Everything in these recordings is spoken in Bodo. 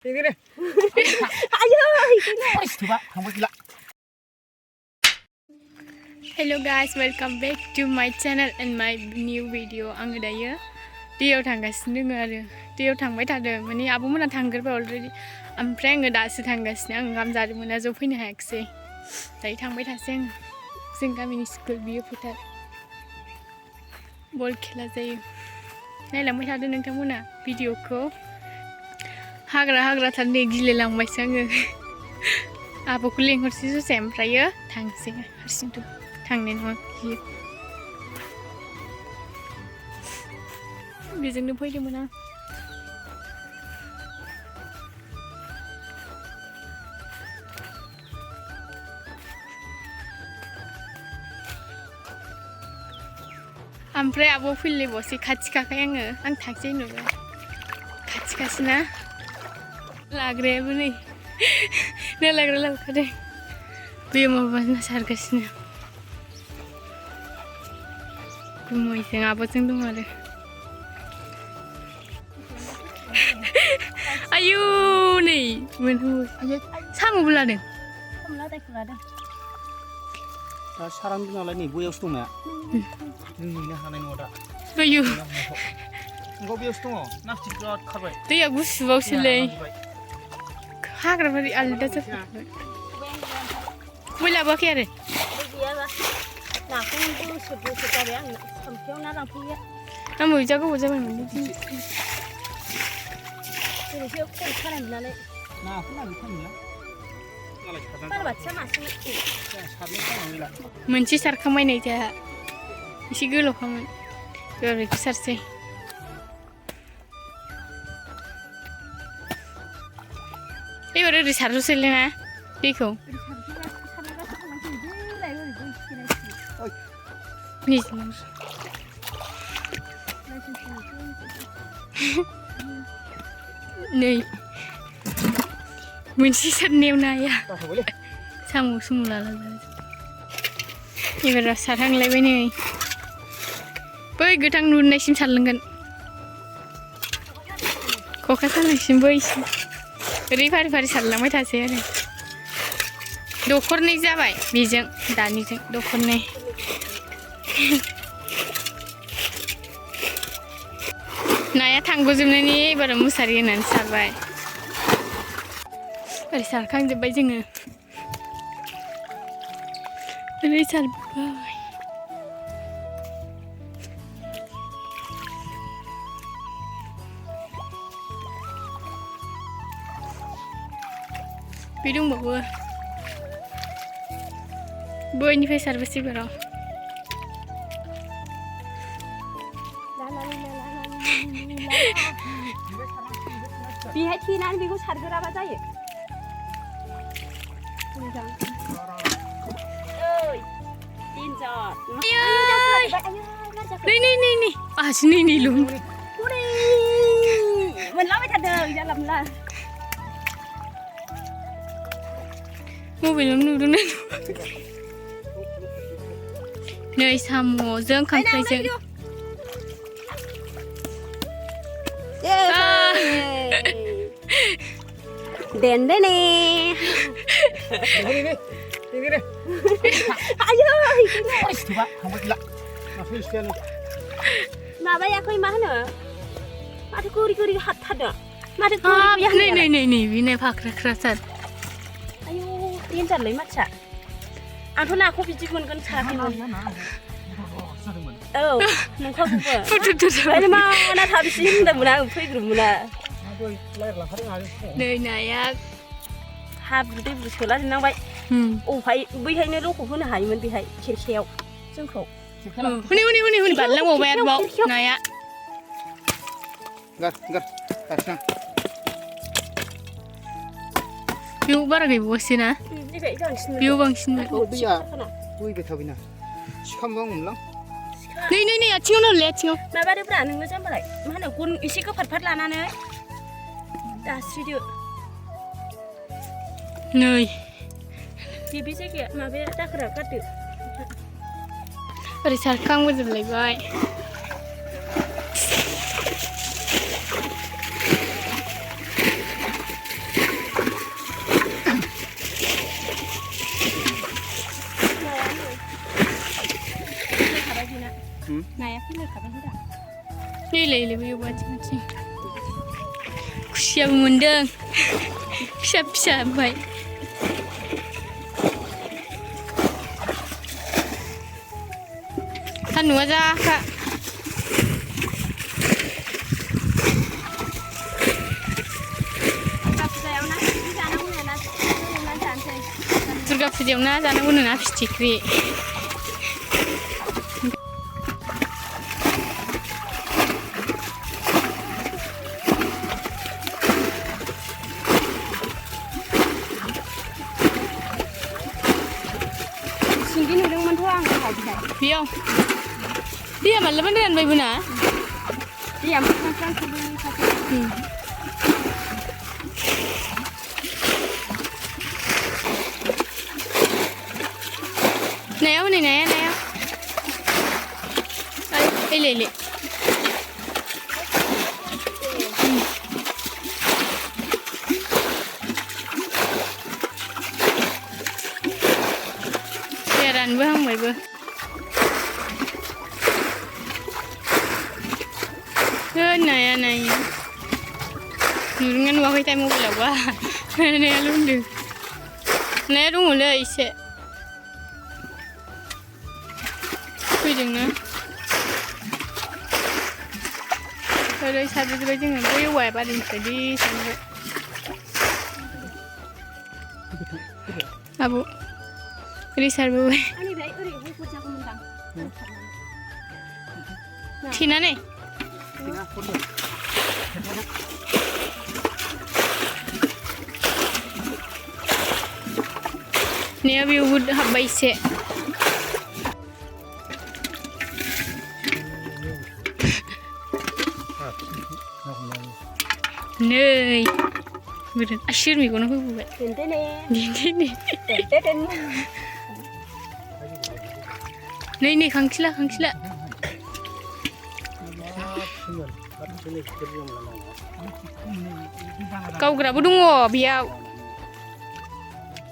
Ini deh. Ayo. Coba kamu gila. Hello guys, welcome back to my channel and my new video. आङो दायो दैयाव थांगासिनो दङ आरो दैयाव थांबाय थादों माने आब'मोना थांगोरबाय अलरेडि ओमफ्राय आङो दासो थांगासिनो आं ओंखाम जादोंमोन ज' फैनो हायाखिसै दायो थांबाय थासै आं जों गामिनि स्कुल बियो फोथार बल खेला जायो नायलांबाय थादो नोंथांमोना भिडिअखौ हाग्रा थार नै गिलायलांबायसो आङो आब'खौ लेंहरसै ससे ओमफ्रायो थांसै हारसिंथ' थांनाय नङा गियो बेजोंनो फैदोंमोन आं ओमफ्राय आब' फैलायबावसै खाथिखाखाय आं थांसै नुबाय खाथिखासोना लाग्रायाबो नै ना लाग्रा लाबोखादों बे माबा ना सारगासिनो गुमैजों आब'जों दं आरो आयु नै मोनहैबाय साम'बो लादों दा सारान नालाय नै बैयावसो दं ना नोंनो हानाय नङा दा आयु नोंखौ बैयावसो दङ नास्टिक बिराद खारबाय दैया गुसुबावसोलै हाग्राबारि आलदा जाबाय बै लाबोआखै आरो नाखौ बोसोर जाबाय आं सामफियाव ना लांफैयो आंबो जा गोबाव जाबायमोन ओरैसो खन खानाय मोननानै नाखौ लाबो फानोना बारबाथिया मासे सारनो फाननो गैला मोनसे सारखांबाय नै जोंहा एसे गोलावखामोन बेखौ सारसै एबार ओरै सारसैलै ना दैखौ नै मोनसे सारनायाव नाया साम' सुम' लाला एबार सारहांलायबाय नै बै गोथां नुनायसिम सारलांगोन खखा सानायसिम बैसिम ओरै फारि फारि सारलांबाय थासै आरो दखरनै जाबाय बेजों दानिजों दखरनै नाया थांग'जोबनायनि एबार मुसारि होनानै सारबाय ओरै सारखांजोब्बाय जोङो ओरै सारबाय बे दंबावो बैनिफ्राय सारबोसै बाराव बेहाय थेनानै बेखौ सारगोराबा जायो मोजां ओइ दिनजर नै आहासो नैल' मोनलाबाय थादों जानला मोनला मबाइलाव नुदों नै साम'जों खांख्राइजों Dendene. Ini deh. Ayo. Coba kamu gila. Masih sekian nih. माबायाखै मा होनो माथो गोरि हाबथारदों माथो नै बिनो फाख्रा सार आयौ देन्जारलै मानसिया आंथ' नाखौ बिदि मोनगोन साराखैमोन औ नंखागौबो मा ना थाबैसो होनदोंमोन आं फैग्रोमोना नै नाया हाब्रु दैब्रु सोला जोबनांबाय अफाय बैहायनो ल'खौ होनो हायोमोन बेहाय खेरखेयाव जोंखौ हनै बारलांबावबाय आरोबाव नाया Gar, kasih. बेयाव बारा गैबावासै ना बेयाव बांसिन दैया बोहैबाय थाबायना सिखामबो मोनलां नै आथिङाव नालाय आथिङाव माबादोब्रा नोङो जाम्बालाय मा होनो गन एसे गोफार लानानै दास्रिदो नै बे जायगाया माबाया दाखोरा गारदो ओरै सारखांबोजोबलायबाय นี่เลยเลยอยู่บ้านจริงๆเชียบเหมือนเดิมเชียบไปท่านหนูจ้าค่ะSurga videonya jangan guna nafs cikri. Singkin udah mentuang kalau bisa. Dia malah beneran bayi buna. Dia makan sebelum satu. Naya. Ele. Heran bang, baik. Naya. Nurungan waktu itu mau belajar. Naya lundu. Naya dong mulai isi. Kuyungna. Kalau sahaja juga jangan boleh wajib ada tadi sampai. Abu, ini sahaja. Ani baik, ini kurang aku mentang. Tina nih. Ni abi ubud habbai se. Nơi bener asyir mi kono buat gini nih kangsila kau gerak budungo biau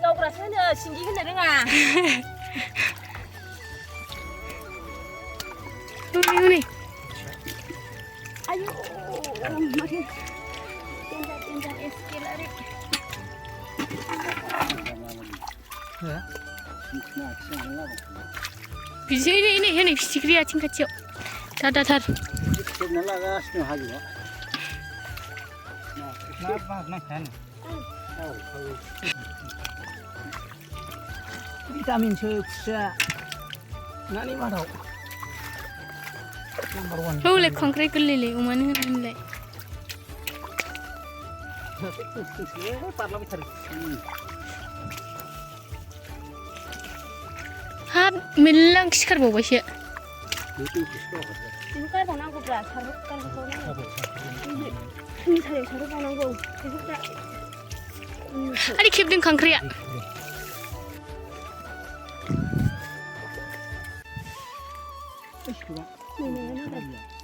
kau rasanya singgi kan ada nggak ini ayo makin Tindak eskil lari. Bisa ini sikri acing kecil. Tar. Vitamin C bisa. Nani marau. Number 1. Oh, lek konkret kelile, umane nilai. Hab milang sekar bawa sih. Ini kan tanah aku beras, harus kan kau ini harus tanah aku. Adik kip deng konkret.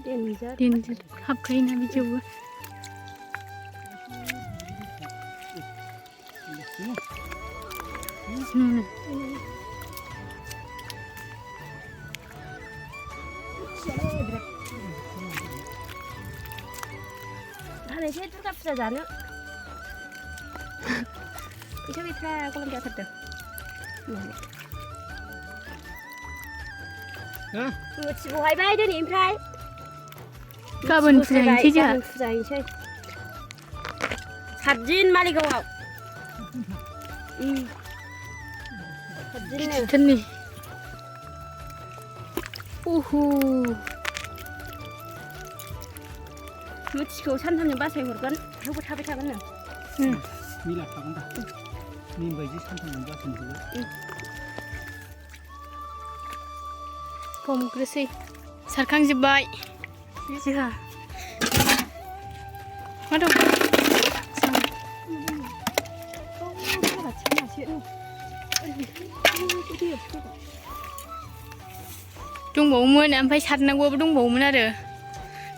Danger. Hab kain nabi coba. Hari ini tu tak bisa jalan. Itu kita aku lagi ada tu. Mesti buat bayi tu ni, Imprai. Kabun sering saja. Sabjin malik kau. Sabjin ni. Mesti kau santan yang basah hurkan, aku tapi tak kena. Mila tak kena. Ni baju santan yang basah juga. Kom kresi. Sarkang jebai. Siha. Aduh. दंबावोमोन ओमफ्राय सारनांगौबो दंबावोमोन आरो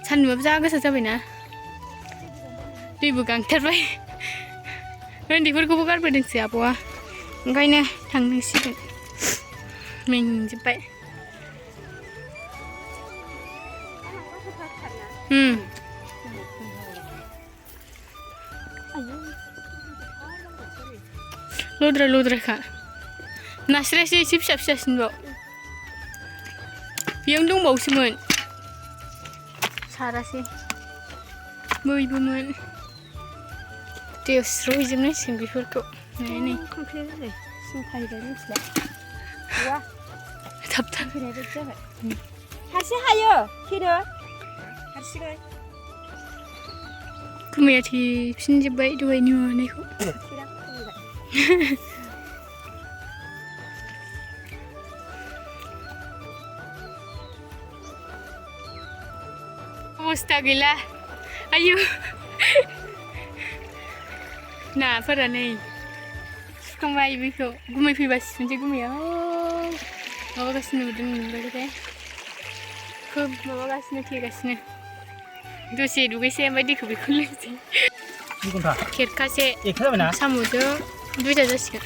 सान्दुंआबो जा गोसा जाबायना दैबो गांथारबाय उन्दैफोरखौबो गारबोदोंसो आब'आ ओंखायनो थांनांसिगोन मेंजोब्बाय लद्राखा नास्रायसो एसे फिसा फिसासिनबाव बेयावनो दंबावोसोमोन सारासै मैबोमोन दैयाव स्र'हैजोबनांसिगोन बेफोरखौ नै खांख्राइ सिंखायबाय मिथिला वा थाब थाब फैनाय बायदि जाबाय हारसिं हायो खेरो हारसिङै खोमाया थेफिनजोब्बाय दहायनि माबानायखौ अबस्था गैला आयु नाफोरा नै सुखांबाय बेखौ गुमै फैबा सिफिनसै गुमैया माबागासिनो नुदों खोब माबागासिनो थेगासिनो दसे दुगैसै ओमफ्राय दैखौ बेखौ लोंसै खेरखासे साम'जों 2टा जासिगोन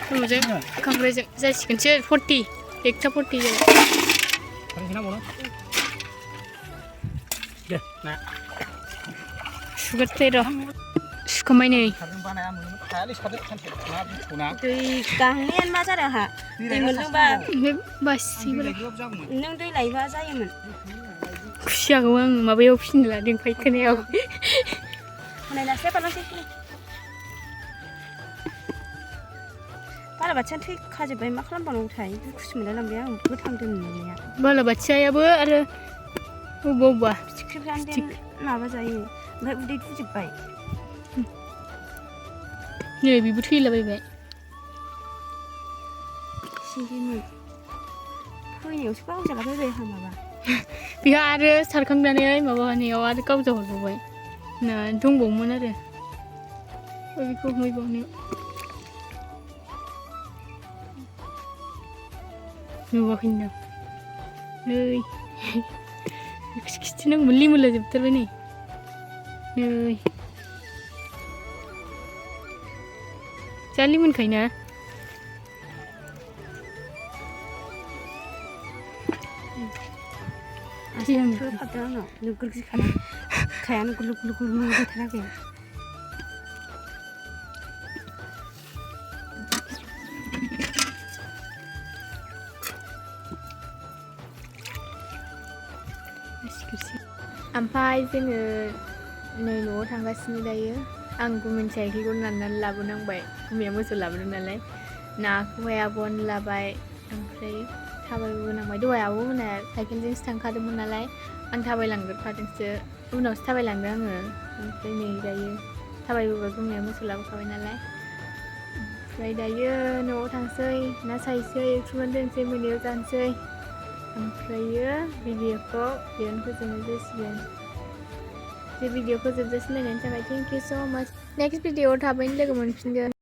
साम'जों खांख्राइजों जासिगोनसो 40 1टा 40 जाबाय सुगारसै र' सुखांबाय नै दै गांनायानो मा जादों आंहा दै मोनलोंबा नों दै लायबा जायोमोन खुसियाखौ आं माबायाव फिसिनो लादों फायखानायाव नायनासै बालासै बालाबाथियानो थैखाजोब्बाय मा खालामबावनांगौथाय दुखुसो मोनलायलांबाय आं गोथां दोननाया बालाबाथियायाबो आरो अबेबा फिथिख्रिफ्रानो माबा जायो ओमफ्राय उदै दुजोब्बाय नै बेबो थैलाबायबाय सिंगिमोन फैनायावसो गावजालाबायबाय आंहा माबा बेहा आरो सारखांनानै माबानायाव आरो गावजा हरबावबाय ना दंबावोमोन आरो बेखौ मैबावनायाव नुवाखैनो नै खिथिनांगौमोन लिमोनला जोबथारबाय नै जा लिमोनखायोना होफाबदों आंनाव नोगोर गिखादों खायानो गुलु गुलु गुलु होथाराखै ओमफ्राय जोङो नै न'आव थांगासिनो दायो आं गुमैनि साइकेलखौ नारनानै लाबोनांबाय गुमैया मोसौ लाबोदों नालाय नाखौहाय आब'आनो लाबाय ओमफ्राय थाबायबोनांबाय दहाय आब'मोनहा साइकेलजोंसो थांखादोंमोन नालाय आं थाबायलांग्रोखादोंसो उनावसो थाबायलांदों आङो ओमफ्राय नै दायो थाबायबोबाय गुमैया मोसौ लाबोखाबाय नालाय ओमफ्राय दायो न'आव थांसै ना सायसै एक्सुमान दोनसै मोनायाव जानोसै ओमफ्रायो भिडिअखौ बेयावनो फोजोबनाय जासिगोन बे भिडिअखौ जोबजासिम नायनायनि थाखाय थेंक इउ स' माच नेक्स्ट भिडिअआव थाबैनो लोगो मोनफिनगोन